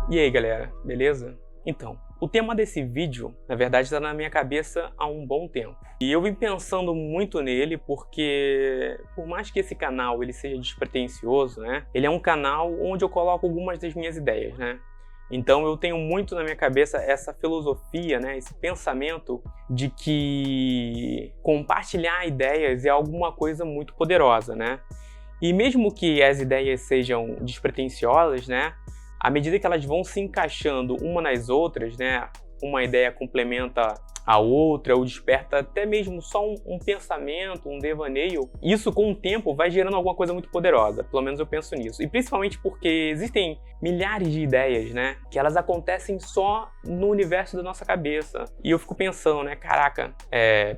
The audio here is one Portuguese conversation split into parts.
E aí galera, beleza? Então, o tema desse vídeo, na verdade, está na minha cabeça há um bom tempo. E eu vim pensando muito nele porque, por mais que esse canal ele seja despretensioso, né? Ele é um canal onde eu coloco algumas das minhas ideias, né? Então eu tenho muito na minha cabeça essa filosofia, né? Esse pensamento de que compartilhar ideias é alguma coisa muito poderosa, né? E mesmo que as ideias sejam despretensiosas, né? À medida que elas vão se encaixando uma nas outras, né? Uma ideia complementa a outra, ou desperta até mesmo só um pensamento, um devaneio. Isso, com o tempo, vai gerando alguma coisa muito poderosa. Pelo menos eu penso nisso. E principalmente porque existem milhares de ideias, né? Que elas acontecem só no universo da nossa cabeça. E eu fico pensando, né? Caraca,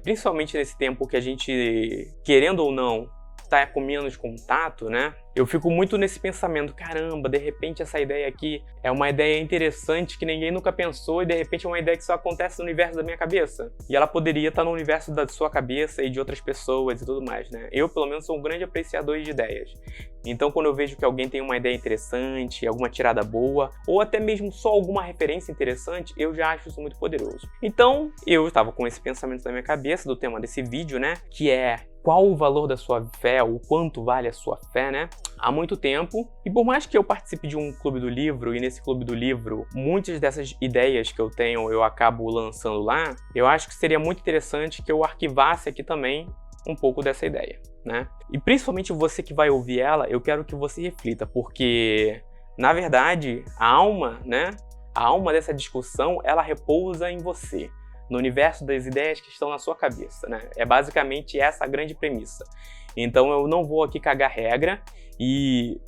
principalmente nesse tempo que a gente, querendo ou não, tá com menos contato, né? Eu fico muito nesse pensamento, caramba, de repente essa ideia aqui é uma ideia interessante que ninguém nunca pensou e de repente é uma ideia que só acontece no universo da minha cabeça. E ela poderia estar no universo da sua cabeça e de outras pessoas e tudo mais, né? Eu, pelo menos, sou um grande apreciador de ideias. Então, quando eu vejo que alguém tem uma ideia interessante, alguma tirada boa, ou até mesmo só alguma referência interessante, eu já acho isso muito poderoso. Então, eu estava com esse pensamento na minha cabeça do tema desse vídeo, né? Que é qual o valor da sua fé, o quanto vale a sua fé, né? Há muito tempo. E por mais que eu participe de um clube do livro, e nesse clube do livro, muitas dessas ideias que eu tenho, eu acabo lançando lá, eu acho que seria muito interessante que eu arquivasse aqui também um pouco dessa ideia, né? E principalmente você que vai ouvir ela, eu quero que você reflita, porque, na verdade, a alma, né? A alma dessa discussão, ela repousa em você, no universo das ideias que estão na sua cabeça, né? É basicamente essa a grande premissa. Então eu não vou aqui cagar regra, e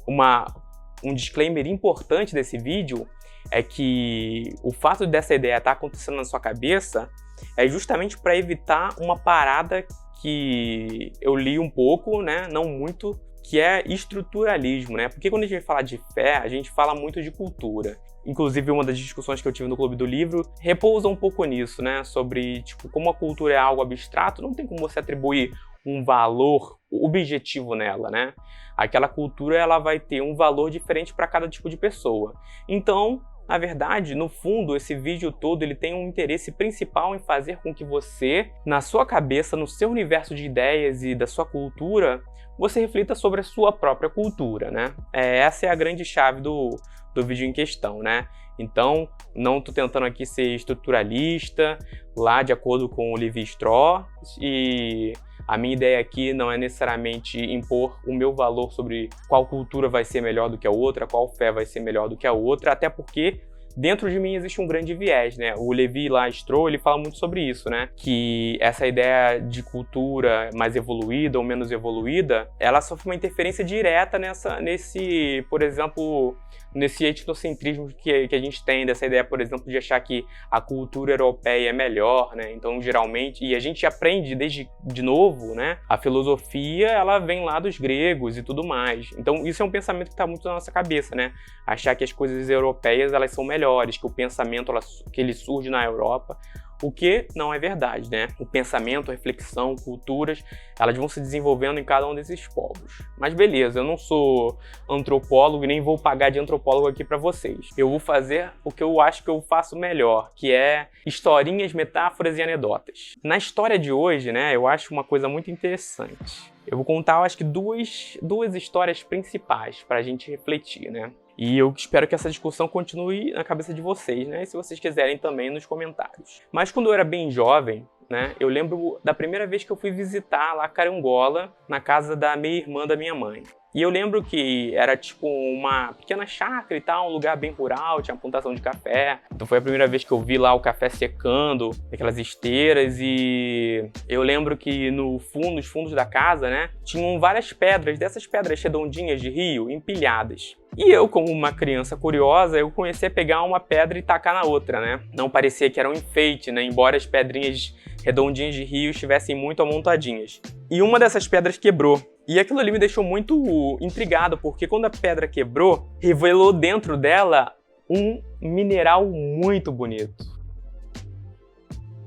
um disclaimer importante desse vídeo é que o fato dessa ideia estar acontecendo na sua cabeça é justamente para evitar uma parada que eu li um pouco, né? Não muito, que é estruturalismo, né? Porque quando a gente fala de fé, a gente fala muito de cultura. Inclusive, uma das discussões que eu tive no Clube do Livro repousa um pouco nisso, né? Sobre, tipo, como a cultura é algo abstrato, não tem como você atribuir um valor objetivo nela, né? Aquela cultura, ela vai ter um valor diferente para cada tipo de pessoa. Então, na verdade, no fundo, esse vídeo todo ele tem um interesse principal em fazer com que você, na sua cabeça, no seu universo de ideias e da sua cultura, você reflita sobre a sua própria cultura, né? Essa é a grande chave do vídeo em questão, né? Então, não estou tentando aqui ser estruturalista, lá de acordo com o Lévi-Strauss, e a minha ideia aqui não é necessariamente impor o meu valor sobre qual cultura vai ser melhor do que a outra, qual fé vai ser melhor do que a outra, até porque dentro de mim existe um grande viés, né? O Lévi-Strauss, ele fala muito sobre isso, né? Que essa ideia de cultura mais evoluída ou menos evoluída, ela sofre uma interferência direta nesse, por exemplo, nesse etnocentrismo que a gente tem, dessa ideia, por exemplo, de achar que a cultura europeia é melhor, né? Então, geralmente, e a gente aprende de novo, né? A filosofia, ela vem lá dos gregos e tudo mais. Então, isso é um pensamento que está muito na nossa cabeça, né? Achar que as coisas europeias, elas são melhores, que o pensamento que ele surge na Europa, o que não é verdade, né? O pensamento, a reflexão, culturas, elas vão se desenvolvendo em cada um desses povos. Mas beleza, eu não sou antropólogo e nem vou pagar de antropólogo aqui para vocês. Eu vou fazer o que eu acho que eu faço melhor, que é historinhas, metáforas e anedotas. Na história de hoje, né, eu acho uma coisa muito interessante. Eu vou contar, eu acho que duas histórias principais para a gente refletir, né? E eu espero que essa discussão continue na cabeça de vocês, né? E se vocês quiserem também nos comentários. Mas quando eu era bem jovem, né? Eu lembro da primeira vez que eu fui visitar lá Carangola, na casa da meia-irmã da minha mãe. E eu lembro que era tipo uma pequena chácara e tal, um lugar bem rural, tinha plantação de café. Então foi a primeira vez que eu vi lá o café secando, aquelas esteiras, e eu lembro que nos fundos da casa, né, tinham várias pedras, dessas pedras redondinhas de rio, empilhadas. E eu, como uma criança curiosa, eu comecei a pegar uma pedra e tacar na outra, né? Não parecia que era um enfeite, né? Embora as pedrinhas redondinhas de rio estivessem muito amontadinhas. E uma dessas pedras quebrou. E aquilo ali me deixou muito intrigado, porque quando a pedra quebrou, revelou dentro dela um mineral muito bonito.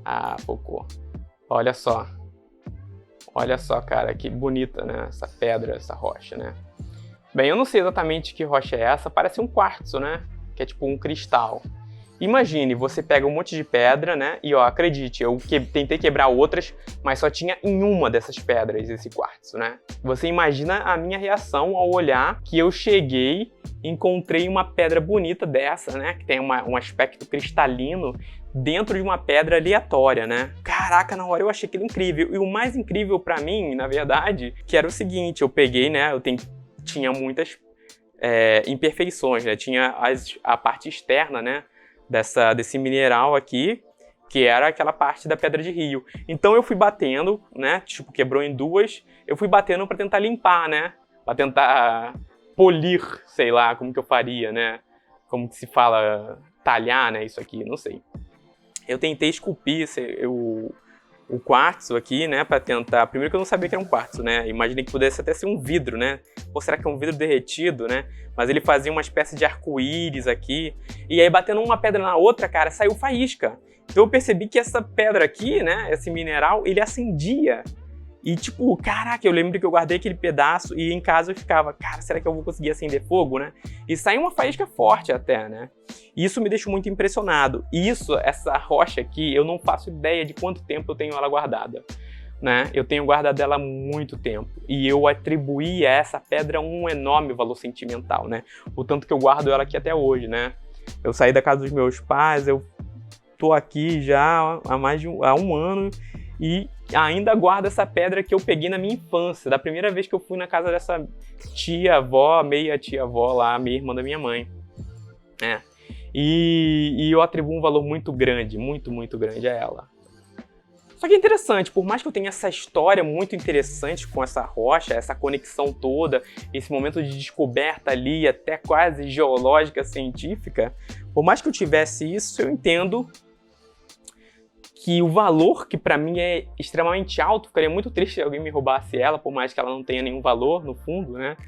Ah, focou. Olha só. Olha só, cara, que bonita, né? Essa pedra, essa rocha, né? Bem, eu não sei exatamente que rocha é essa, parece um quartzo, né? que é tipo um cristal. Imagine, você pega um monte de pedra, né? E ó, acredite, eu tentei quebrar outras, mas só tinha em uma dessas pedras esse quartzo, né? Você imagina a minha reação ao olhar que eu cheguei, encontrei uma pedra bonita dessa, né? Que tem um aspecto cristalino dentro de uma pedra aleatória, né? Caraca, na hora eu achei aquilo incrível. E o mais incrível pra mim, na verdade, que era o seguinte, eu peguei, né? Tinha muitas imperfeições, né? Tinha a parte externa, né? Desse mineral aqui, que era aquela parte da pedra de rio. Então eu fui batendo, né? Tipo, quebrou em duas. Eu fui batendo para tentar limpar, né? Para tentar polir, sei lá, como que eu faria, né? Como que se fala, talhar, né? Isso aqui, não sei. Eu tentei esculpir o quartzo aqui, né, para tentar... Primeiro que eu não sabia que era um quartzo, né? Imaginei que pudesse até ser um vidro, né? Ou será que é um vidro derretido, né? Mas ele fazia uma espécie de arco-íris aqui. E aí, batendo uma pedra na outra, cara, saiu faísca. Então eu percebi que essa pedra aqui, né, esse mineral, ele acendia. E tipo, caraca, eu lembro que eu guardei aquele pedaço e em casa eu ficava, cara, será que eu vou conseguir acender fogo, né? E saiu uma faísca forte até, né? E isso me deixou muito impressionado. E essa rocha aqui, eu não faço ideia de quanto tempo eu tenho ela guardada, né? Eu tenho guardado ela há muito tempo. E eu atribuí a essa pedra um enorme valor sentimental, né? O tanto que eu guardo ela aqui até hoje, né? Eu saí da casa dos meus pais, eu tô aqui já há um ano e ainda guardo essa pedra que eu peguei na minha infância, da primeira vez que eu fui na casa dessa tia-avó, meia-tia-avó lá, meia irmã da minha mãe. E eu atribuo um valor muito grande, muito, muito grande a ela. Só que é interessante, por mais que eu tenha essa história muito interessante com essa rocha, essa conexão toda, esse momento de descoberta ali, até quase geológica, científica, por mais que eu tivesse isso, eu entendo que o valor, que pra mim é extremamente alto, ficaria muito triste se alguém me roubasse ela, por mais que ela não tenha nenhum valor no fundo, né?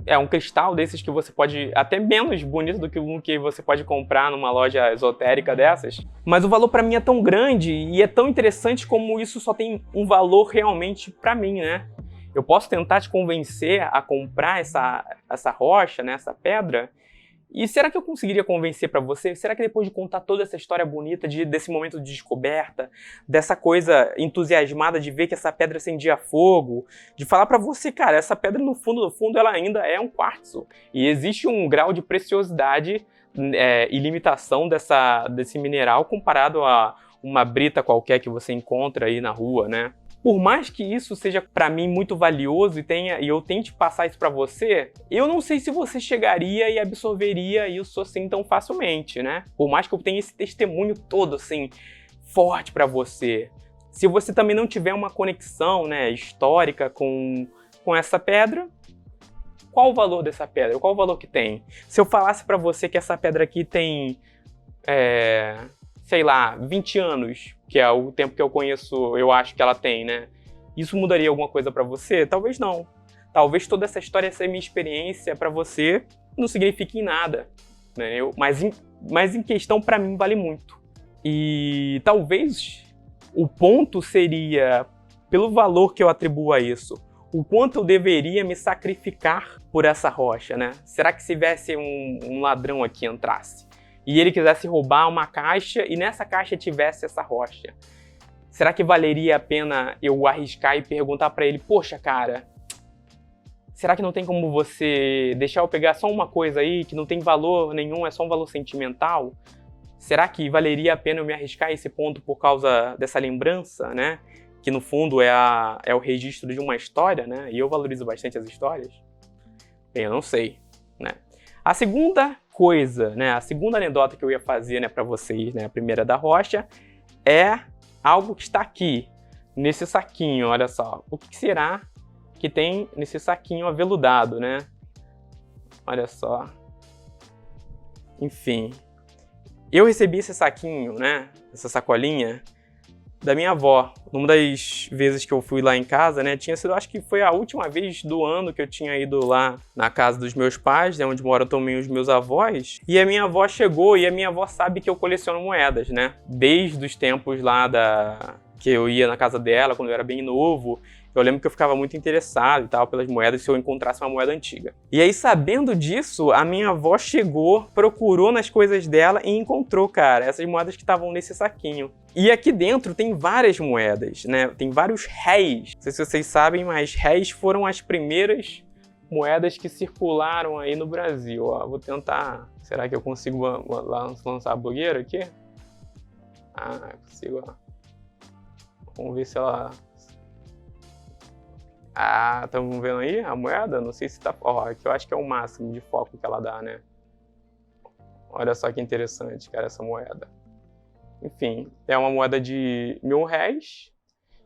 É um cristal desses que você pode, até menos bonito do que um que você pode comprar numa loja esotérica dessas. Mas o valor pra mim é tão grande e é tão interessante como isso só tem um valor realmente pra mim, né? Eu posso tentar te convencer a comprar essa rocha, né, essa pedra. E será que eu conseguiria convencer pra você? Será que depois de contar toda essa história bonita, desse momento de descoberta, dessa coisa entusiasmada de ver que essa pedra acendia fogo, de falar pra você, cara, essa pedra no fundo, ela ainda é um quartzo. E existe um grau de preciosidade e limitação desse mineral comparado a uma brita qualquer que você encontra aí na rua, né? Por mais que isso seja para mim muito valioso e eu tente passar isso para você, eu não sei se você chegaria e absorveria isso assim tão facilmente, né? Por mais que eu tenha esse testemunho todo assim forte para você, se você também não tiver uma conexão, né, histórica com essa pedra, qual o valor dessa pedra? Qual o valor que tem? Se eu falasse para você que essa pedra aqui tem sei lá, 20 anos, que é o tempo que eu conheço, eu acho que ela tem, né? Isso mudaria alguma coisa pra você? Talvez não. Talvez toda essa história, essa minha experiência pra você não signifique em nada, né? Mas em questão, pra mim, vale muito. E talvez o ponto seria, pelo valor que eu atribuo a isso, o quanto eu deveria me sacrificar por essa rocha, né? Será que se tivesse um ladrão aqui entrasse e ele quisesse roubar uma caixa e nessa caixa tivesse essa rocha, será que valeria a pena eu arriscar e perguntar pra ele, poxa, cara, será que não tem como você deixar eu pegar só uma coisa aí que não tem valor nenhum, é só um valor sentimental? Será que valeria a pena eu me arriscar a esse ponto por causa dessa lembrança, né? Que no fundo é o registro de uma história, né? E eu valorizo bastante as histórias. Bem, eu não sei, né? A segunda coisa, né? A segunda anedota que eu ia fazer, né, para vocês, né? A primeira da rocha, é algo que está aqui, nesse saquinho, olha só. O que será que tem nesse saquinho aveludado, né? Olha só. Enfim. Eu recebi esse saquinho, né? Essa sacolinha da minha avó. Uma das vezes que eu fui lá em casa, né, tinha sido, acho que foi a última vez do ano que eu tinha ido lá na casa dos meus pais, né, onde moram também os meus avós, e a minha avó chegou, e a minha avó sabe que eu coleciono moedas, né, desde os tempos lá que eu ia na casa dela, quando eu era bem novo, Eu lembro que eu ficava muito interessado e tal pelas moedas se eu encontrasse uma moeda antiga. E aí, sabendo disso, a minha avó chegou, procurou nas coisas dela e encontrou, cara, essas moedas que estavam nesse saquinho. E aqui dentro tem várias moedas, né? Tem vários réis. Não sei se vocês sabem, mas réis foram as primeiras moedas que circularam aí no Brasil. Ó, vou tentar... Será que eu consigo lançar a blogueira aqui? Ah, consigo, ó. Vamos ver se ela... Ah, estamos vendo aí a moeda? Não sei se tá... Ó, aqui eu acho que é o máximo de foco que ela dá, né? Olha só que interessante, cara, essa moeda. Enfim, é uma moeda de R$1.000.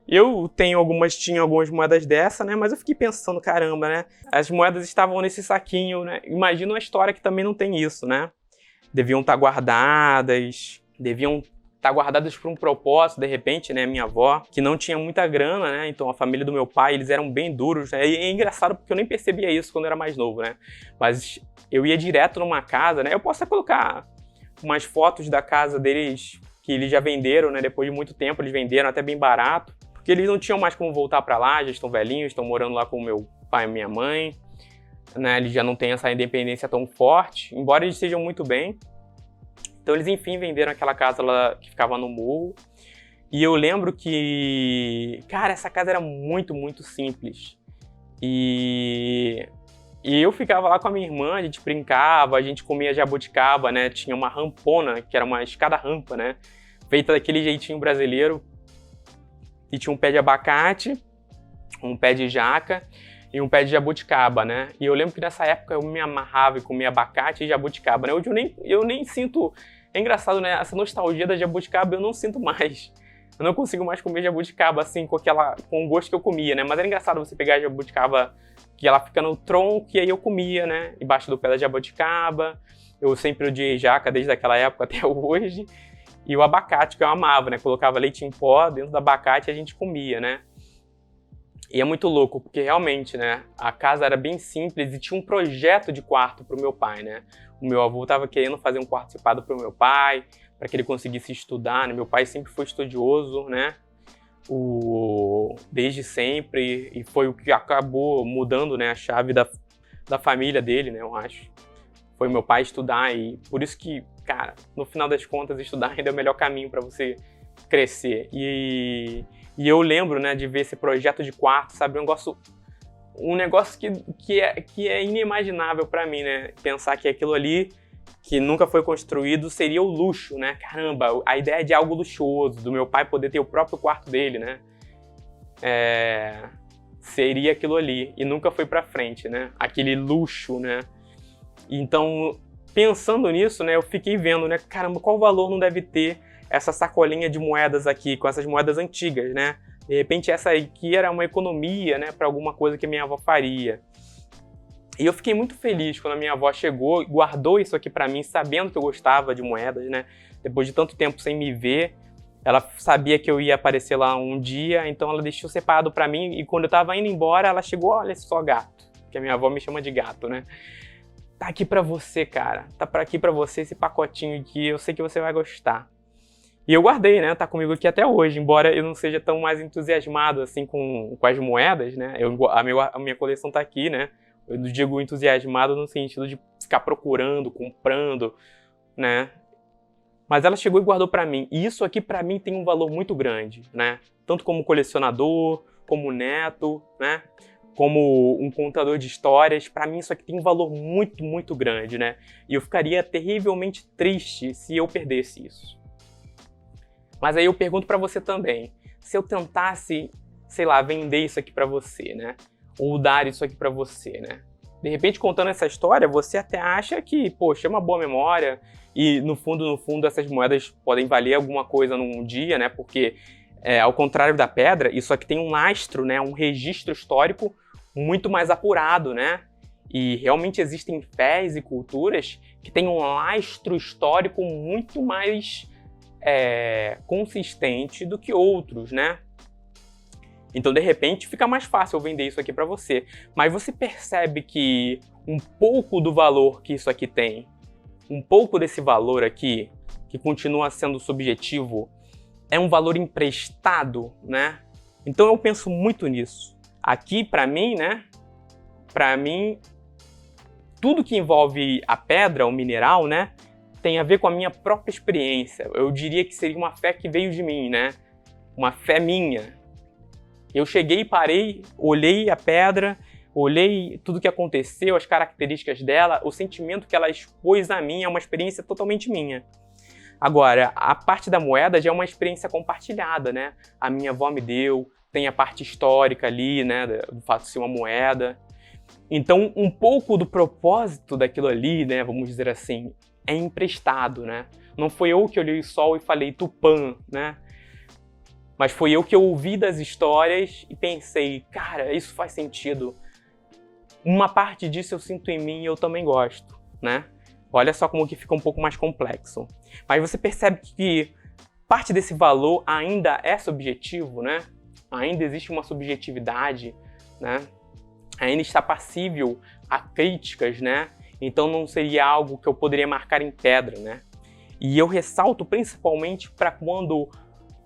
Eu tinha algumas moedas dessa, né? Mas eu fiquei pensando, caramba, né? As moedas estavam nesse saquinho, né? Imagina uma história que também não tem isso, né? Deviam estar guardadas, por um propósito, de repente, né? Minha avó, que não tinha muita grana, né? Então a família do meu pai, eles eram bem duros, né? E é engraçado porque eu nem percebia isso quando eu era mais novo, né? Mas eu ia direto numa casa, né? Eu posso até colocar umas fotos da casa deles que eles já venderam, né? Depois de muito tempo, eles venderam até bem barato. Porque eles não tinham mais como voltar para lá, já estão velhinhos, estão morando lá com o meu pai e minha mãe, né? Eles já não têm essa independência tão forte, embora eles estejam muito bem. Então eles, enfim, venderam aquela casa lá que ficava no morro. E eu lembro que, cara, essa casa era muito, muito simples. E eu ficava lá com a minha irmã, a gente brincava, a gente comia jabuticaba, né? Tinha uma rampona, que era uma escada-rampa, né? Feita daquele jeitinho brasileiro. E tinha um pé de abacate, um pé de jaca e um pé de jabuticaba, né? E eu lembro que nessa época eu me amarrava e comia abacate e jabuticaba, né? Hoje eu nem sinto... É engraçado, né? Essa nostalgia da jabuticaba eu não sinto mais. Eu não consigo mais comer jabuticaba assim com o gosto que eu comia, né? Mas era engraçado você pegar a jabuticaba que ela fica no tronco e aí eu comia, né? Embaixo do pé da jabuticaba. Eu sempre odiei jaca desde aquela época até hoje. E o abacate, que eu amava, né? Colocava leite em pó dentro do abacate e a gente comia, né? E é muito louco, porque realmente, né? A casa era bem simples e tinha um projeto de quarto pro meu pai, né? O meu avô estava querendo fazer um quarto separado pro meu pai, para que ele conseguisse estudar, né? Meu pai sempre foi estudioso, né? Desde sempre, e foi o que acabou mudando, né? A chave da família dele, né? Eu acho. Foi meu pai estudar e por isso que, cara, no final das contas, estudar ainda é o melhor caminho para você crescer. E eu lembro, né, de ver esse projeto de quarto, sabe, um negócio que é inimaginável para mim, né, pensar que aquilo ali, que nunca foi construído, seria o luxo, né, caramba, a ideia de algo luxuoso, do meu pai poder ter o próprio quarto dele, né, seria aquilo ali, e nunca foi para frente, né, aquele luxo, né. Então, pensando nisso, né, eu fiquei vendo, né, caramba, qual valor não deve ter essa sacolinha de moedas aqui, com essas moedas antigas, né? De repente essa aqui era uma economia, né, para alguma coisa que minha avó faria. E eu fiquei muito feliz quando a minha avó chegou e guardou isso aqui para mim, sabendo que eu gostava de moedas, né? Depois de tanto tempo sem me ver, ela sabia que eu ia aparecer lá um dia, então ela deixou separado para mim e quando eu tava indo embora, ela chegou, olha só, gato, que a minha avó me chama de gato, né? Tá aqui pra você, cara. Tá aqui pra você esse pacotinho aqui. Eu sei que você vai gostar. E eu guardei, né? Tá comigo aqui até hoje. Embora eu não seja tão mais entusiasmado assim com as moedas, né? A minha coleção tá aqui, né? Eu digo entusiasmado no sentido de ficar procurando, comprando, né? Mas ela chegou e guardou pra mim. E isso aqui pra mim tem um valor muito grande, né? Tanto como colecionador, como neto, né? Como um contador de histórias, para mim isso aqui tem um valor muito, muito grande, né? E eu ficaria terrivelmente triste se eu perdesse isso. Mas aí eu pergunto para você também, se eu tentasse, sei lá, vender isso aqui para você, né? Ou dar isso aqui para você, né? De repente, contando essa história, você até acha que, poxa, é uma boa memória e no fundo, essas moedas podem valer alguma coisa num dia, né? Porque, ao contrário da pedra, isso aqui tem um lastro, né? Um registro histórico muito mais apurado, né? E realmente existem fés e culturas que têm um lastro histórico muito mais consistente do que outros, né? Então, de repente, fica mais fácil eu vender isso aqui para você. Mas você percebe que um pouco do valor que isso aqui tem, um pouco desse valor aqui, que continua sendo subjetivo, é um valor emprestado, né? Então eu penso muito nisso. Aqui, para mim, né? Para mim, tudo que envolve a pedra, o mineral, né? Tem a ver com a minha própria experiência. Eu diria que seria uma fé que veio de mim, né? Uma fé minha. Eu cheguei, parei, olhei a pedra, olhei tudo que aconteceu, as características dela, o sentimento que ela expôs a mim é uma experiência totalmente minha. Agora, a parte da moeda já é uma experiência compartilhada, né? A minha avó me deu, tem a parte histórica ali, né? Do fato de ser uma moeda. Então, um pouco do propósito daquilo ali, né? Vamos dizer assim, é emprestado, né? Não foi eu que olhei o sol e falei Tupã, né? Mas foi eu que ouvi das histórias e pensei, cara, isso faz sentido. Uma parte disso eu sinto em mim e eu também gosto, né? Olha só como que fica um pouco mais complexo. Mas você percebe que parte desse valor ainda é subjetivo, né? Ainda existe uma subjetividade, né? Ainda está passível a críticas, né? Então não seria algo que eu poderia marcar em pedra, né? E eu ressalto principalmente para quando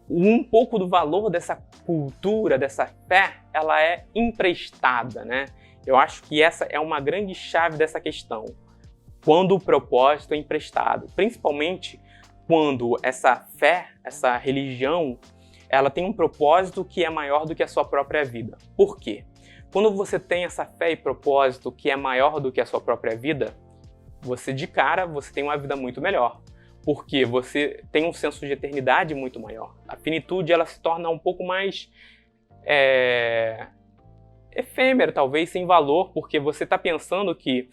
um pouco do valor dessa cultura, dessa fé, ela é emprestada, né? Eu acho que essa é uma grande chave dessa questão. Quando o propósito é emprestado, principalmente quando essa fé, essa religião, ela tem um propósito que é maior do que a sua própria vida. Por quê? Quando você tem essa fé e propósito que é maior do que a sua própria vida, você de cara, você tem uma vida muito melhor. Porque você tem um senso de eternidade muito maior. A finitude, ela se torna um pouco mais efêmera, talvez, sem valor, porque você está pensando que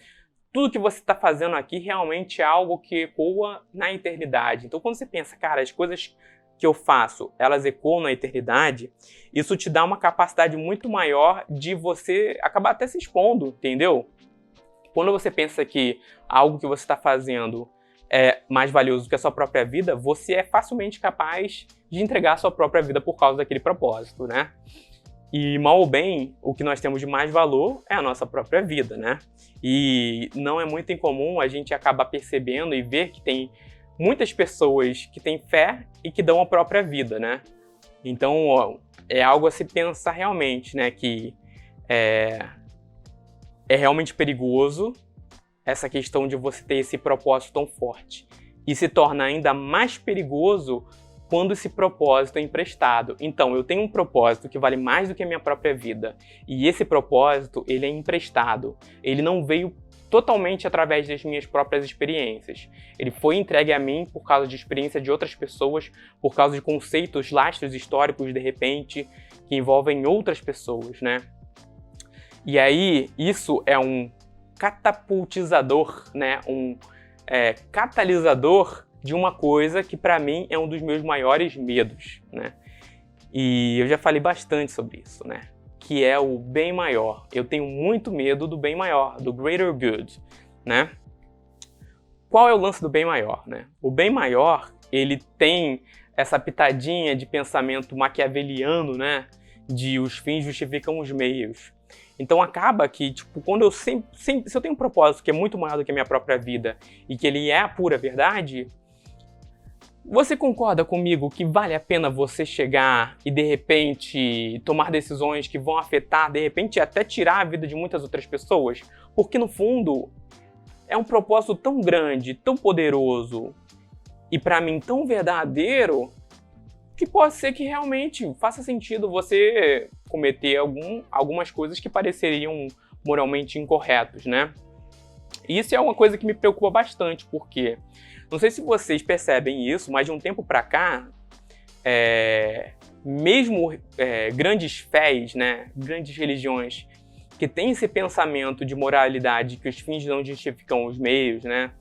tudo que você está fazendo aqui realmente é algo que ecoa na eternidade. Então, quando você pensa, cara, as coisas que eu faço, elas ecoam na eternidade, isso te dá uma capacidade muito maior de você acabar até se expondo, entendeu? Quando você pensa que algo que você está fazendo é mais valioso que a sua própria vida, você é facilmente capaz de entregar a sua própria vida por causa daquele propósito, né? E, mal ou bem, o que nós temos de mais valor é a nossa própria vida, né? E não é muito incomum a gente acabar percebendo e ver que tem muitas pessoas que têm fé e que dão a própria vida, né? Então, ó, é algo a se pensar realmente, né? Que é realmente perigoso essa questão de você ter esse propósito tão forte. E se torna ainda mais perigoso quando esse propósito é emprestado. Então, eu tenho um propósito que vale mais do que a minha própria vida. E esse propósito, ele é emprestado. Ele não veio totalmente através das minhas próprias experiências. Ele foi entregue a mim por causa de experiência de outras pessoas, por causa de conceitos, lastros históricos, de repente, que envolvem outras pessoas, né? E aí, isso é um catapultizador, né? Um catalisador de uma coisa que para mim é um dos meus maiores medos, né? E eu já falei bastante sobre isso, né? Que é o bem maior. Eu tenho muito medo do bem maior, do greater good, né? Qual é o lance do bem maior, né? O bem maior, ele tem essa pitadinha de pensamento maquiaveliano, né? De os fins justificam os meios. Então acaba que, tipo, quando se eu tenho um propósito que é muito maior do que a minha própria vida e que ele é a pura verdade, você concorda comigo que vale a pena você chegar e, de repente, tomar decisões que vão afetar, de repente, até tirar a vida de muitas outras pessoas? Porque, no fundo, é um propósito tão grande, tão poderoso e, para mim, tão verdadeiro que pode ser que realmente faça sentido você cometer algumas coisas que pareceriam moralmente incorretos, né? E isso é uma coisa que me preocupa bastante, porque não sei se vocês percebem isso, mas de um tempo para cá, mesmo grandes fés, né, grandes religiões que têm esse pensamento de moralidade, que os fins não justificam os meios, né?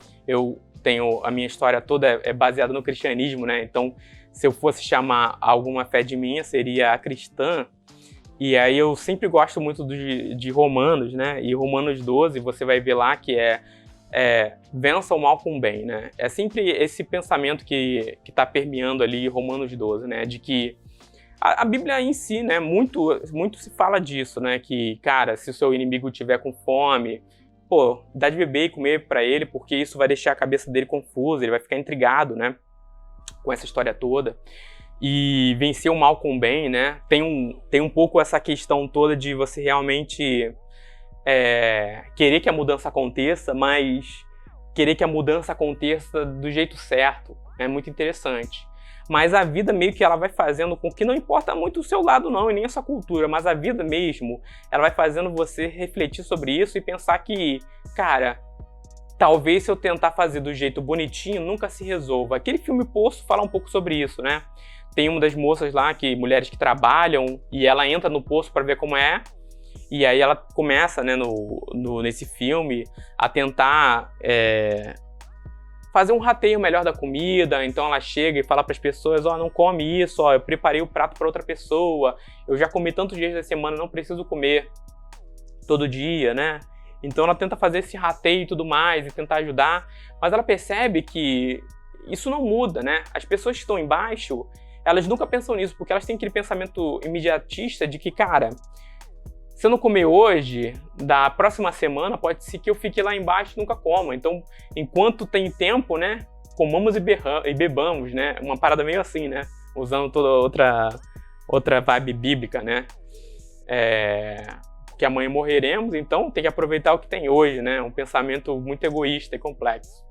A minha história toda é baseada no cristianismo, né? Então, se eu fosse chamar alguma fé de minha, seria a cristã. E aí eu sempre gosto muito de Romanos, né? E Romanos 12, você vai ver lá que vença o mal com o bem, né? É sempre esse pensamento que está permeando ali Romanos 12, né? De que a Bíblia em si, né? Muito se fala disso, né? Que, cara, se o seu inimigo tiver com fome, pô, dá de beber e comer para ele, porque isso vai deixar a cabeça dele confusa, ele vai ficar intrigado, né? Com essa história toda. e vencer o mal com o bem, né? Tem um pouco essa questão toda de você realmente querer que a mudança aconteça, mas querer que a mudança aconteça do jeito certo. É muito interessante. Mas a vida meio que ela vai fazendo com que não importa muito o seu lado não, e nem a sua cultura, mas a vida mesmo, ela vai fazendo você refletir sobre isso e pensar que, cara, talvez se eu tentar fazer do jeito bonitinho, nunca se resolva. Aquele filme Poço fala um pouco sobre isso, né? Tem uma das moças lá, mulheres que trabalham, e ela entra no poço para ver como é, e aí ela começa, né, nesse filme, a tentar fazer um rateio melhor da comida. Então ela chega e fala para as pessoas, não come isso, eu preparei o prato para outra pessoa, eu já comi tantos dias da semana, não preciso comer todo dia, né? Então ela tenta fazer esse rateio e tudo mais, e tentar ajudar, mas ela percebe que isso não muda, né? As pessoas que estão embaixo, elas nunca pensam nisso, porque elas têm aquele pensamento imediatista de que, cara, se eu não comer hoje, da próxima semana pode ser que eu fique lá embaixo e nunca coma. Então, enquanto tem tempo, né, comamos e bebamos, né? Uma parada meio assim, né? Usando toda outra vibe bíblica, né? Que amanhã morreremos, então tem que aproveitar o que tem hoje, né? Um pensamento muito egoísta e complexo.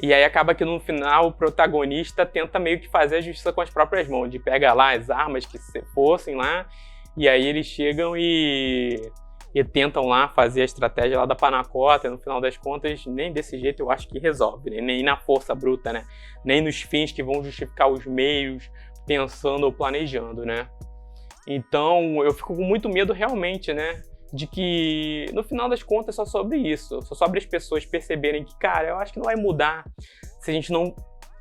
E aí acaba que no final o protagonista tenta meio que fazer a justiça com as próprias mãos, de pega lá as armas que fossem lá, e aí eles chegam e tentam lá fazer a estratégia lá da panacota, e no final das contas nem desse jeito eu acho que resolve, né? Nem na força bruta, né? Nem nos fins que vão justificar os meios, pensando ou planejando, né? Então eu fico com muito medo realmente, né? De que no final das contas é só sobre isso, só sobre as pessoas perceberem que, cara, eu acho que não vai mudar se a gente não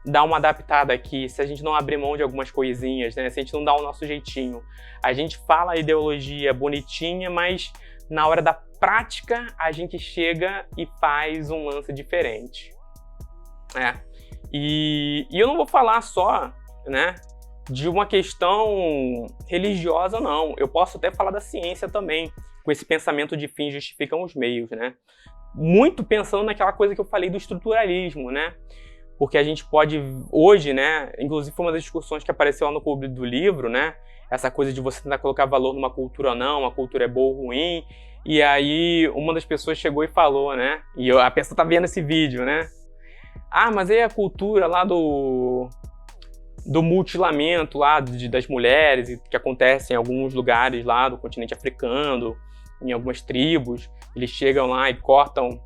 dar uma adaptada aqui, se a gente não abrir mão de algumas coisinhas, né? Se a gente não dar o nosso jeitinho. A gente fala a ideologia bonitinha, mas na hora da prática a gente chega e faz um lance diferente. E eu não vou falar só, né, de uma questão religiosa, não. Eu posso até falar da ciência também, com esse pensamento de fins justificam os meios, né? Muito pensando naquela coisa que eu falei do estruturalismo, né? Porque a gente pode, hoje, né, inclusive foi uma das discussões que apareceu lá no clube do livro, né, essa coisa de você tentar colocar valor numa cultura ou não, uma cultura é boa ou ruim, e aí uma das pessoas chegou e falou, né, e a pessoa tá vendo esse vídeo, né, mas aí a cultura lá do mutilamento lá das mulheres, que acontece em alguns lugares lá do continente africano, em algumas tribos, eles chegam lá e cortam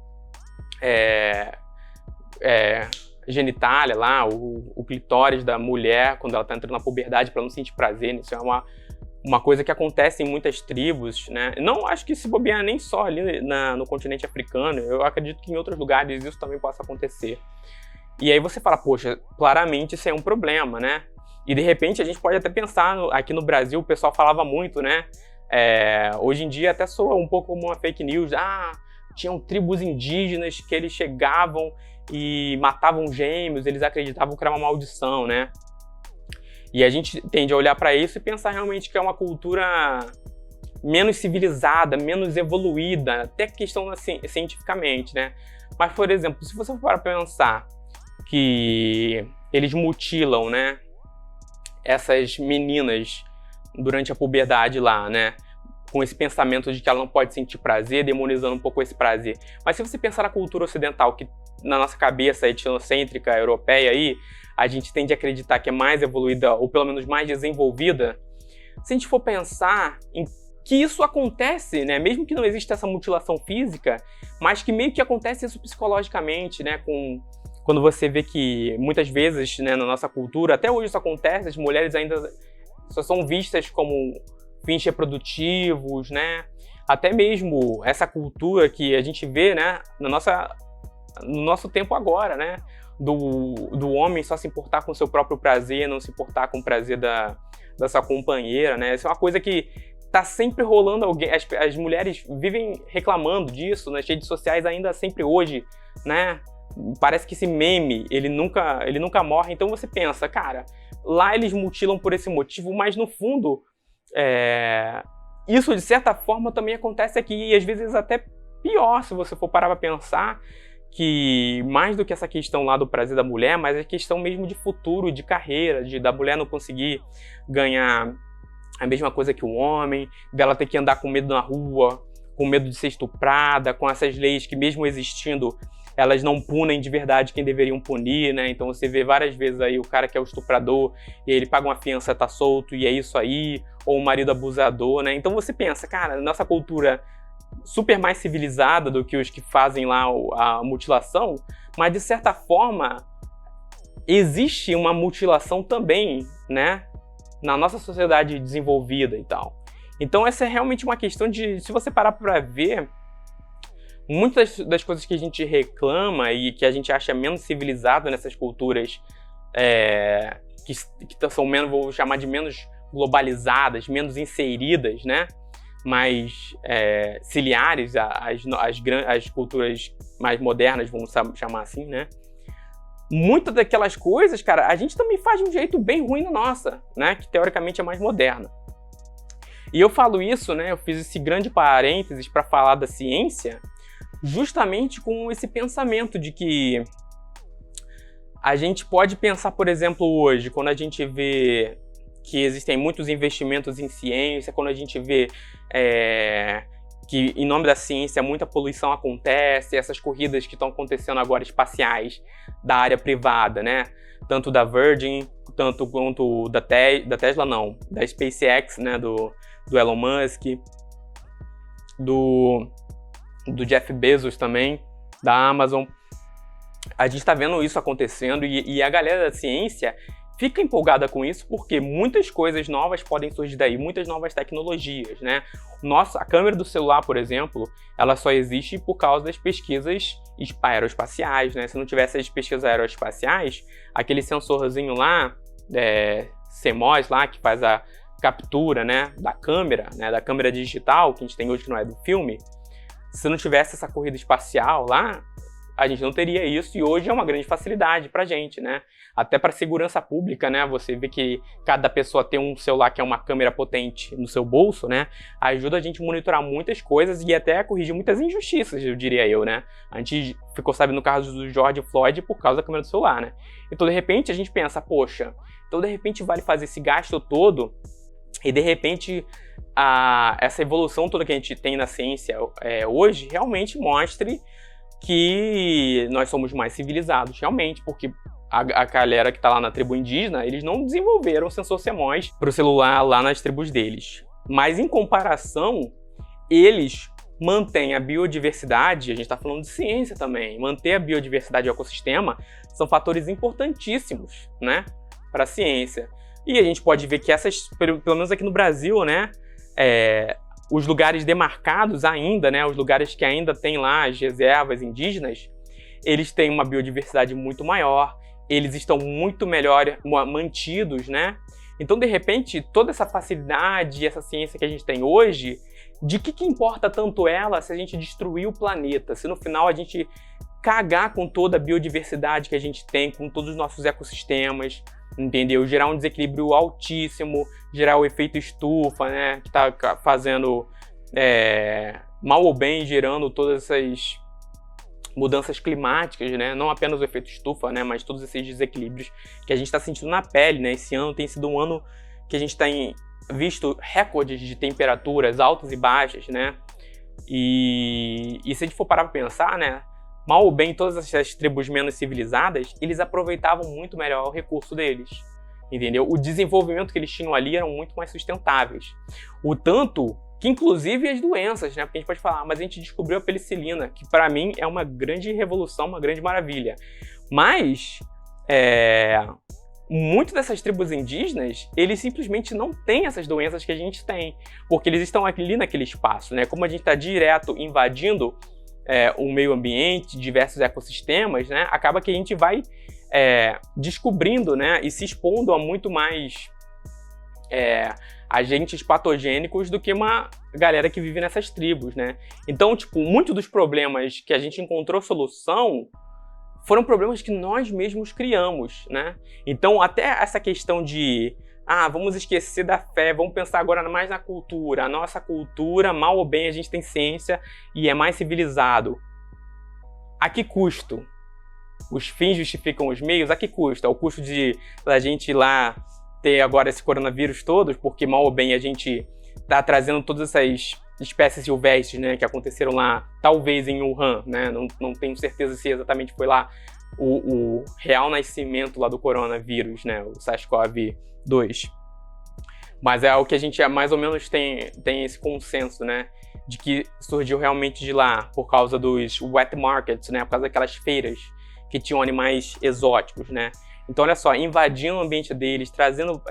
genitália lá, o clitóris da mulher quando ela está entrando na puberdade para não sentir prazer. Isso é uma coisa que acontece em muitas tribos, né? Não acho que se bobear nem só ali no continente africano, eu acredito que em outros lugares isso também possa acontecer. E aí você fala, poxa, claramente isso é um problema, né? E de repente a gente pode até pensar, aqui no Brasil o pessoal falava muito, né? Hoje em dia até soa um pouco como uma fake news, tinham tribos indígenas que eles chegavam e matavam gêmeos, eles acreditavam que era uma maldição, né? E a gente tende a olhar para isso e pensar realmente que é uma cultura menos civilizada, menos evoluída, até questão assim, cientificamente, né? Mas, por exemplo, se você for para pensar que eles mutilam, né, essas meninas durante a puberdade lá, né? Com esse pensamento de que ela não pode sentir prazer, demonizando um pouco esse prazer. Mas se você pensar na cultura ocidental, que na nossa cabeça etnocêntrica, europeia, aí, a gente tende a acreditar que é mais evoluída, ou pelo menos mais desenvolvida, se a gente for pensar em que isso acontece, né, mesmo que não exista essa mutilação física, mas que meio que acontece isso psicologicamente, né, quando você vê que muitas vezes, né, na nossa cultura, até hoje isso acontece, as mulheres ainda só são vistas como fins reprodutivos, né? Até mesmo essa cultura que a gente vê, né, no nosso tempo agora, né? Do homem só se importar com o seu próprio prazer, não se importar com o prazer da sua companheira, né? Isso é uma coisa que tá sempre rolando. As mulheres vivem reclamando disso nas redes sociais ainda sempre hoje, né? Parece que esse meme, ele nunca morre. Então você pensa, cara, lá eles mutilam por esse motivo, mas no fundo isso de certa forma também acontece aqui, e às vezes até pior se você for parar para pensar, que mais do que essa questão lá do prazer da mulher, mas é questão mesmo de futuro, de carreira, da mulher não conseguir ganhar a mesma coisa que o homem, dela ter que andar com medo na rua, com medo de ser estuprada, com essas leis que mesmo existindo, elas não punem de verdade quem deveriam punir, né? Então você vê várias vezes aí o cara que é o estuprador, e ele paga uma fiança, tá solto, e é isso aí, ou o marido abusador, né? Então você pensa, cara, nossa cultura super mais civilizada do que os que fazem lá a mutilação, mas de certa forma existe uma mutilação também, né? Na nossa sociedade desenvolvida e tal. Então essa é realmente uma questão de, se você parar para ver, muitas das coisas que a gente reclama e que a gente acha menos civilizado nessas culturas que são menos, vou chamar de menos globalizadas, menos inseridas, né? Mais ciliares às culturas mais modernas, vamos chamar assim, né? Muitas daquelas coisas, cara, a gente também faz de um jeito bem ruim na nossa, né? Que teoricamente é mais moderna. E eu falo isso, né? Eu fiz esse grande parênteses para falar da ciência, justamente com esse pensamento de que a gente pode pensar, por exemplo, hoje, quando a gente vê que existem muitos investimentos em ciência, quando a gente vê que em nome da ciência muita poluição acontece, essas corridas que estão acontecendo agora espaciais da área privada, né? Tanto da Virgin, tanto quanto da Tesla, não, da SpaceX, né? Do Elon Musk, do Jeff Bezos também, da Amazon. A gente está vendo isso acontecendo e a galera da ciência fica empolgada com isso porque muitas coisas novas podem surgir daí, muitas novas tecnologias, né? A câmera do celular, por exemplo, ela só existe por causa das pesquisas aeroespaciais, né? Se não tivesse as pesquisas aeroespaciais, aquele sensorzinho lá, CMOS lá, que faz a captura, né, da câmera digital, que a gente tem hoje que não é do filme, se não tivesse essa corrida espacial lá, a gente não teria isso, e hoje é uma grande facilidade pra gente, né? Até para segurança pública, né? Você vê que cada pessoa tem um celular que é uma câmera potente no seu bolso, né? Ajuda a gente a monitorar muitas coisas e até a corrigir muitas injustiças, eu diria eu, né? A gente ficou sabendo no caso do George Floyd por causa da câmera do celular, né? Então, de repente, a gente pensa, poxa, então de repente vale fazer esse gasto todo e de repente essa evolução toda que a gente tem na ciência hoje realmente mostre que nós somos mais civilizados, realmente, porque a galera que está lá na tribo indígena, eles não desenvolveram o sensor CMOS para o celular lá nas tribos deles. Mas, em comparação, eles mantêm a biodiversidade, a gente está falando de ciência também, manter a biodiversidade do ecossistema são fatores importantíssimos, né, para a ciência. E a gente pode ver que pelo menos aqui no Brasil, né, os lugares demarcados ainda, né, os lugares que ainda tem lá as reservas indígenas, eles têm uma biodiversidade muito maior, eles estão muito melhor mantidos, né? Então, de repente, toda essa facilidade, essa ciência que a gente tem hoje, de que importa tanto ela se a gente destruir o planeta? Se no final a gente cagar com toda a biodiversidade que a gente tem, com todos os nossos ecossistemas, entendeu? Gerar um desequilíbrio altíssimo, gerar o efeito estufa, né? Que tá fazendo, mal ou bem, gerando todas essas mudanças climáticas, né? Não apenas o efeito estufa, né? Mas todos esses desequilíbrios que a gente está sentindo na pele, né? Esse ano tem sido um ano que a gente tem visto recordes de temperaturas altas e baixas, né? E se a gente for parar para pensar, né? Mal ou bem, todas essas tribos menos civilizadas, eles aproveitavam muito melhor o recurso deles, entendeu? O desenvolvimento que eles tinham ali eram muito mais sustentáveis. O tanto que, inclusive, as doenças, né? Porque a gente pode falar, mas a gente descobriu a penicilina, que para mim é uma grande revolução, uma grande maravilha. Mas, muitas dessas tribos indígenas, eles simplesmente não têm essas doenças que a gente tem, porque eles estão ali naquele espaço, né? Como a gente está direto invadindo o meio ambiente, diversos ecossistemas, né? Acaba que a gente vai descobrindo, né? E se expondo a muito mais agentes patogênicos do que uma galera que vive nessas tribos, né? Então, tipo, muitos dos problemas que a gente encontrou solução foram problemas que nós mesmos criamos, né? Então, até essa questão de vamos esquecer da fé, vamos pensar agora mais na cultura. A nossa cultura, mal ou bem, a gente tem ciência e é mais civilizado. a que custo? Os fins justificam os meios? A que custo? Ao custo de a gente ir lá ter agora esse coronavírus todos, porque mal ou bem a gente tá trazendo todas essas espécies silvestres, né, que aconteceram lá, talvez em Wuhan, né, não tenho certeza se exatamente foi lá o real nascimento lá do coronavírus, né, o SARS-CoV-2. Mas é o que a gente mais ou menos tem esse consenso, né, de que surgiu realmente de lá, por causa dos wet markets, né, por causa daquelas feiras que tinham animais exóticos, né. Então, olha só, invadindo o ambiente deles, trazendo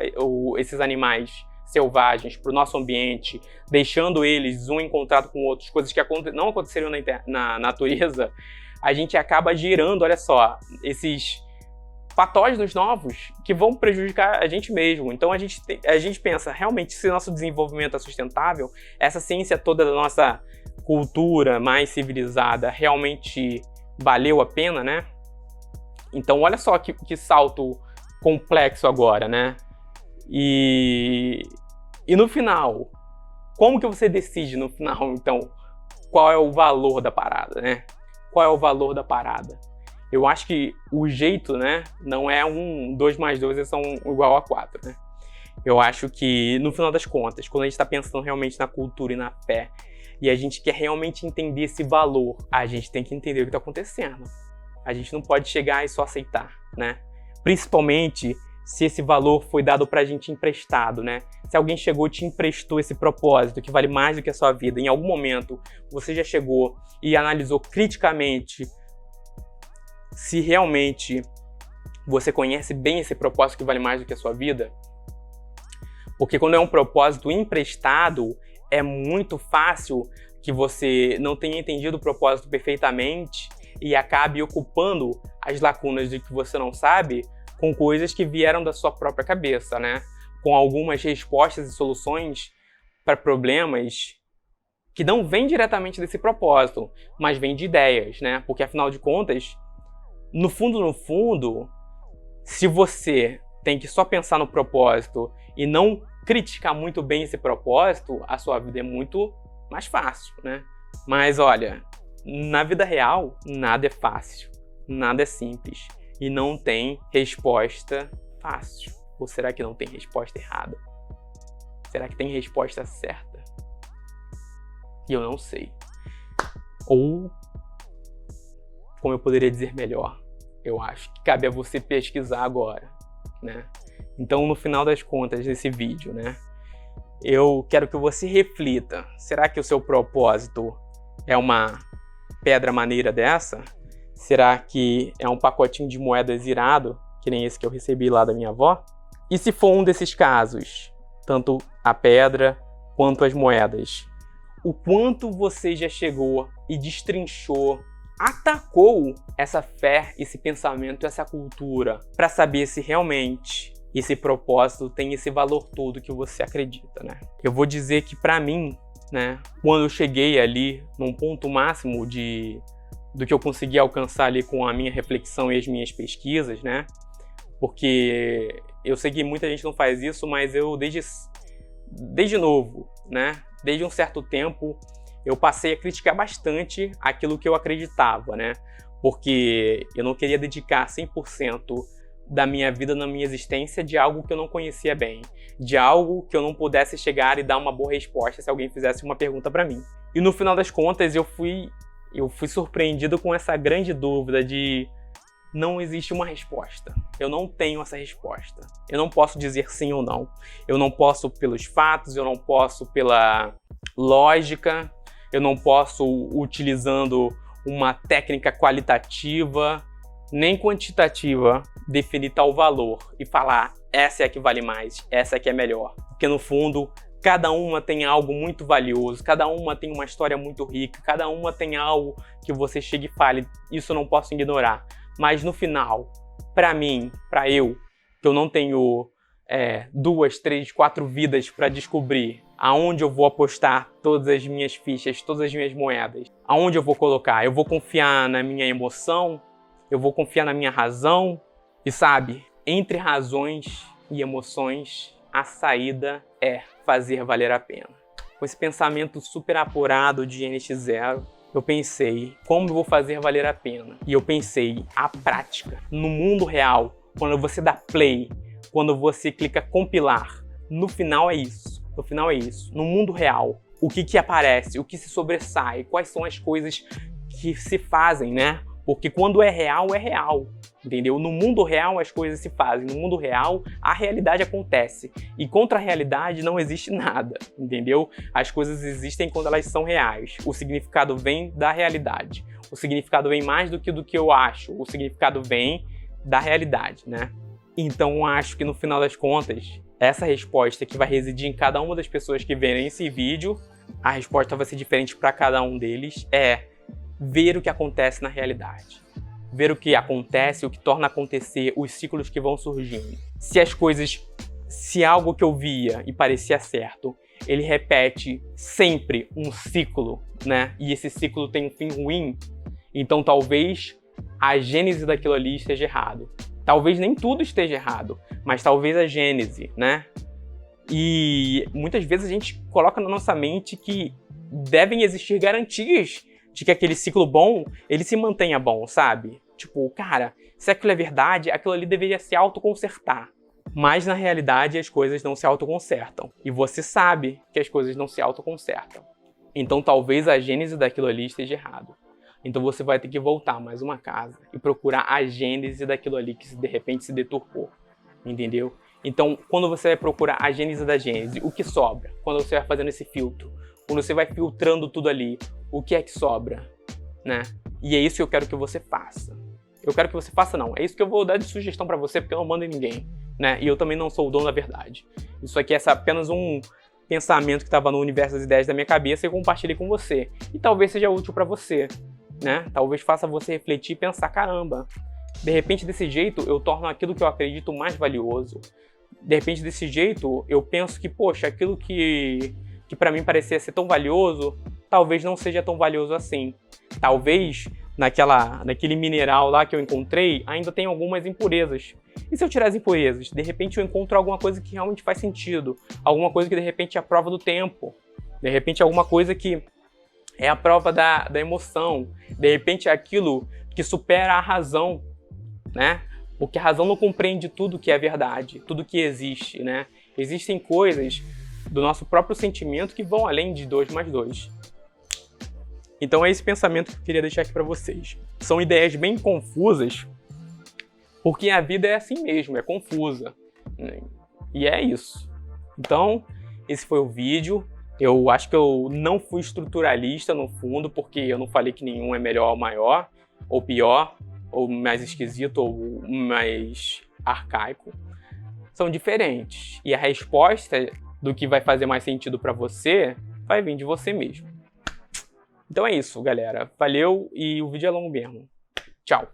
esses animais selvagens para o nosso ambiente, deixando eles um em contato com outros, coisas que não aconteceriam na natureza, a gente acaba gerando, olha só, esses patógenos novos que vão prejudicar a gente mesmo. Então a gente pensa, realmente, se nosso desenvolvimento é sustentável, essa ciência toda da nossa cultura mais civilizada realmente valeu a pena, né? Então olha só que salto complexo agora, né? E no final, como que você decide no final, então, qual é o valor da parada, né? Qual é o valor da parada? Eu acho que o jeito, né, não é 2 mais 2 são igual a 4, né? Eu acho que, no final das contas, quando a gente está pensando realmente na cultura e na fé, e a gente quer realmente entender esse valor, a gente tem que entender o que está acontecendo. A gente não pode chegar e só aceitar, né? Principalmente se esse valor foi dado pra gente emprestado, né? Se alguém chegou e te emprestou esse propósito que vale mais do que a sua vida, em algum momento você já chegou e analisou criticamente se realmente você conhece bem esse propósito que vale mais do que a sua vida. Porque quando é um propósito emprestado, é muito fácil que você não tenha entendido o propósito perfeitamente e acabe ocupando as lacunas de que você não sabe com coisas que vieram da sua própria cabeça, né? Com algumas respostas e soluções para problemas que não vêm diretamente desse propósito, mas vêm de ideias, né? Porque, afinal de contas, no fundo, se você tem que só pensar no propósito e não criticar muito bem esse propósito, a sua vida é muito mais fácil, né? Mas, olha, na vida real, nada é fácil, nada é simples. E não tem resposta fácil. Ou será que não tem resposta errada? Será que tem resposta certa? E eu não sei. Ou, como eu poderia dizer melhor, eu acho que cabe a você pesquisar agora, né? Então, no final das contas desse vídeo, né, eu quero que você reflita. Será que o seu propósito é uma pedra maneira dessa? Será que é um pacotinho de moedas irado, que nem esse que eu recebi lá da minha avó? E se for um desses casos, tanto a pedra quanto as moedas, o quanto você já chegou e destrinchou, atacou essa fé, esse pensamento, essa cultura, para saber se realmente esse propósito tem esse valor todo que você acredita, né? Eu vou dizer que, para mim, né, quando eu cheguei ali num ponto máximo do que eu consegui alcançar ali com a minha reflexão e as minhas pesquisas, né? Porque eu sei que muita gente não faz isso, mas eu desde novo, né? Desde um certo tempo, eu passei a criticar bastante aquilo que eu acreditava, né? Porque eu não queria dedicar 100% da minha vida, na minha existência, de algo que eu não conhecia bem, de algo que eu não pudesse chegar e dar uma boa resposta se alguém fizesse uma pergunta para mim. E no final das contas, eu fui surpreendido com essa grande dúvida de não existe uma resposta. Eu não tenho essa resposta. Eu não posso dizer sim ou não. Eu não posso pelos fatos, eu não posso pela lógica, eu não posso utilizando uma técnica qualitativa nem quantitativa definir tal valor e falar essa é a que vale mais, essa é a que é melhor. Porque no fundo, cada uma tem algo muito valioso, cada uma tem uma história muito rica, cada uma tem algo que você chega e fale, isso eu não posso ignorar. Mas no final, para mim, para eu, que eu não tenho 2, 3, 4 vidas para descobrir aonde eu vou apostar todas as minhas fichas, todas as minhas moedas, aonde eu vou colocar, eu vou confiar na minha emoção, eu vou confiar na minha razão, e sabe, entre razões e emoções, a saída é fazer valer a pena. Com esse pensamento super apurado de NX0, eu pensei, como eu vou fazer valer a pena? E eu pensei, a prática, no mundo real, quando você dá play, quando você clica compilar, no final é isso. No final é isso. No mundo real, o que aparece, o que se sobressai, quais são as coisas que se fazem, né? Porque quando é real, entendeu? No mundo real as coisas se fazem, no mundo real a realidade acontece. E contra a realidade não existe nada, entendeu? As coisas existem quando elas são reais. O significado vem da realidade. O significado vem mais do que eu acho. O significado vem da realidade, né? Então eu acho que no final das contas, essa resposta que vai residir em cada uma das pessoas que verem esse vídeo, a resposta vai ser diferente para cada um deles, é ver o que acontece na realidade. Ver o que acontece, o que torna acontecer, os ciclos que vão surgindo. Se algo que eu via e parecia certo, ele repete sempre um ciclo, né? E esse ciclo tem um fim ruim, então talvez a gênese daquilo ali esteja errado. Talvez nem tudo esteja errado, mas talvez a gênese, né? E muitas vezes a gente coloca na nossa mente que devem existir garantias de que aquele ciclo bom, ele se mantenha bom, sabe? Tipo, cara, se aquilo é verdade, aquilo ali deveria se autoconsertar. Mas na realidade as coisas não se autoconsertam. E você sabe que as coisas não se autoconsertam. Então talvez a gênese daquilo ali esteja errado. Então você vai ter que voltar mais uma casa e procurar a gênese daquilo ali que de repente se deturpou. Entendeu? Então quando você vai procurar a gênese da gênese, o que sobra? Quando você vai fazendo esse filtro, quando você vai filtrando tudo ali, o que é que sobra, né? E é isso que eu quero que você faça. Eu quero que você faça não, é isso que eu vou dar de sugestão pra você, porque eu não mando em ninguém, né? E eu também não sou o dono da verdade. Isso aqui é apenas um pensamento que estava no universo das ideias da minha cabeça e eu compartilhei com você. E talvez seja útil pra você, né? Talvez faça você refletir e pensar, caramba, de repente desse jeito eu torno aquilo que eu acredito mais valioso. De repente desse jeito eu penso que, poxa, aquilo que pra mim parecia ser tão valioso, talvez não seja tão valioso assim. Talvez naquele mineral lá que eu encontrei ainda tem algumas impurezas. E se eu tirar as impurezas? De repente eu encontro alguma coisa que realmente faz sentido. Alguma coisa que de repente é a prova do tempo. De repente alguma coisa que é a prova da emoção. De repente é aquilo que supera a razão, né? Porque a razão não compreende tudo que é verdade, tudo que existe, né? Existem coisas do nosso próprio sentimento que vão além de 2 mais 2. Então é esse pensamento que eu queria deixar aqui para vocês. São ideias bem confusas, porque a vida é assim mesmo, é confusa. E é isso. Então, esse foi o vídeo. Eu acho que eu não fui estruturalista no fundo, porque eu não falei que nenhum é melhor ou maior, ou pior, ou mais esquisito, ou mais arcaico. São diferentes. E a resposta do que vai fazer mais sentido para você vai vir de você mesmo. Então é isso, galera. Valeu e o vídeo é longo mesmo. Tchau!